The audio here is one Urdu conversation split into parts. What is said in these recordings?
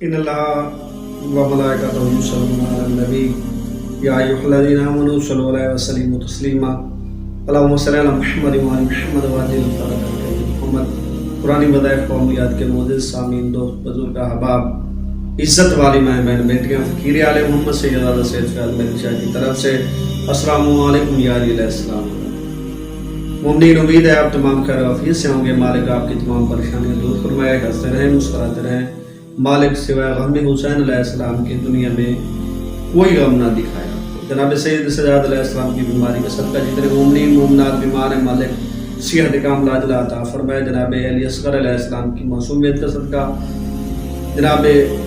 ان اللہ و ملائکتہ یصلون علی النبی یا ایھا الذین آمنوا صلوا علیہ وسلموا تسلیما اللہم صلی علی محمد و علی محمد و عجل فرج محمد۔ پرانی وظائف قومیات کے معزز سامعین، دوست، بزرگ، احباب، عزت والی ماں بہن بیٹیاں، فقیر آل محمد سید اعلیٰ سید فیاض مہدی شاہ کی طرف سے السلام علیکم یا علیہ السلام۔ مومنین، امید ہے آپ تمام خیر و عافیت سے ہوں گے۔ مالک آپ کی تمام پریشانیاں دور فرمائے، ہنستے رہیں، مسکراتے رہیں۔ مالک سوائے غم حسین علیہ السلام کی دنیا میں کوئی غم نہ دکھائے۔ جناب سید سجاد علیہ السلام کی بیماری کا صدقہ جتنے مومنین مومنات بیمار ہیں، مالک صحت کاملہ عاجلہ عطا فرمائے۔ جناب علی اصغر علیہ السلام کی معصومیت کا صدقہ، جناب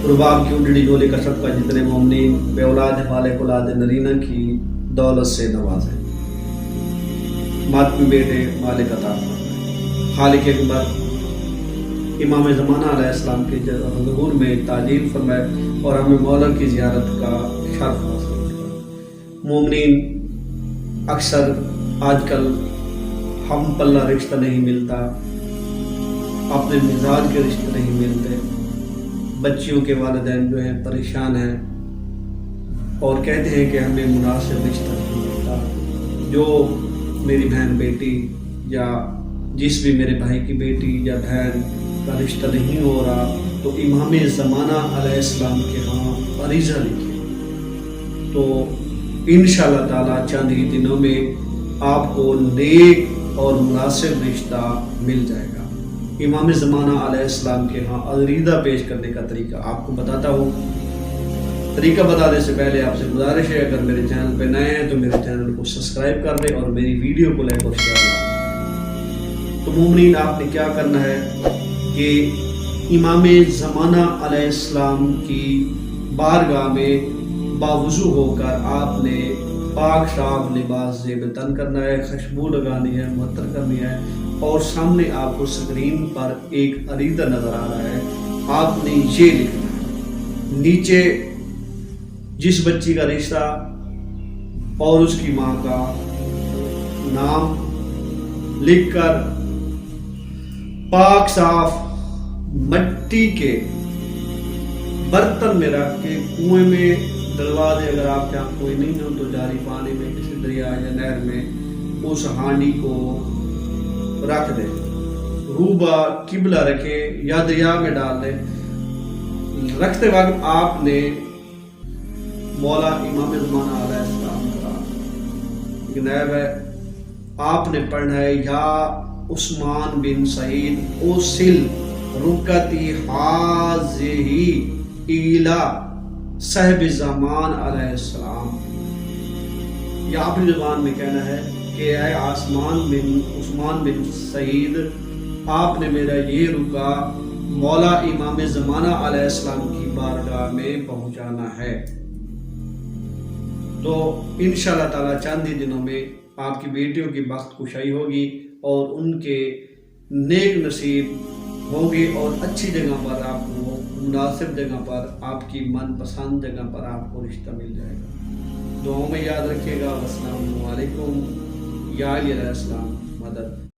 رباب کی اڈڑی گولی کا صدقہ جتنے مومنین بے اولاد ہیں، مالک اولاد نرینہ کی دولت سے نوازیں۔ ماتمی بیٹے مالک عطا فرمائے۔ خالق اکبر امام زمانہ علیہ السلام کے حضور میں تعجیل فرمائے اور ہمیں مولا کی زیارت کا شرف حاصل کرے۔ مومنین، اکثر آج کل ہم پلہ رشتہ نہیں ملتا، اپنے مزاج کے رشتہ نہیں ملتے، بچیوں کے والدین جو ہیں پریشان ہیں اور کہتے ہیں کہ ہمیں مناسب رشتہ نہیں ملتا۔ جو میری بہن بیٹی یا جس بھی میرے بھائی کی بیٹی یا بہن کا رشتہ نہیں ہو رہا تو امام زمانہ علیہ السلام کے ہاں عریضہ لکھیں، تو انشاءاللہ تعالیٰ چند ہی دنوں میں آپ کو نیک اور مناسب رشتہ مل جائے گا۔ امام زمانہ علیہ السلام کے ہاں عریضہ پیش کرنے کا طریقہ آپ کو بتاتا ہوں۔ طریقہ بتانے سے پہلے آپ سے گزارش ہے، اگر میرے چینل پہ نئے ہیں تو میرے چینل کو سبسکرائب کر دیں اور میری ویڈیو کو لائک اور شیئر کریں۔ تو مومنین، آپ نے کیا کرنا ہے کہ امام زمانہ علیہ السلام کی بارگاہ میں باوضو ہو کر آپ نے پاک صاف لباس زیب تن کرنا ہے، خوشبو لگانی ہے، معطر کرنی ہے، اور سامنے آپ کو اسکرین پر ایک عریضہ نظر آ رہا ہے، آپ نے یہ لکھنا ہے۔ نیچے جس بچی کا رشتہ اور اس کی ماں کا نام لکھ کر پاک صاف مٹی کے برتن میں رکھ کے کنویں میں ڈلوا دے۔ اگر آپ کے یہاں کوئی نہیں ہو تو جاری پانی میں کسی دریا یا نہر میں اس ہانڈی کو رکھ دے، روبہ قبلہ رکھے یا دریا میں ڈال دے۔ رکھتے وقت آپ نے مولا امام زمانہ علیہ السلام کا ایک نائب ہے، آپ نے پڑھنا ہے یا عثمان بن سعید اوسل رکتی حاضہی ایلا صاحب زمان علیہ السلام۔ یا اپنی زبان میں کہنا ہے کہ اے عثمان بن سعید، آپ نے میرا یہ رکا مولا امام زمانہ علیہ السلام کی بارگاہ میں پہنچانا ہے۔ تو انشاءاللہ تعالیٰ چند ہی دنوں میں آپ کی بیٹیوں کی بخت کشائی ہوگی اور ان کے نیک نصیب ہوں گے اور اچھی جگہ پر آپ کو، مناسب جگہ پر، آپ کی من پسند جگہ پر آپ کو رشتہ مل جائے گا۔ دعاؤں میں یاد رکھیے گا۔ السلام علیکم یا علیہ السلام مدد۔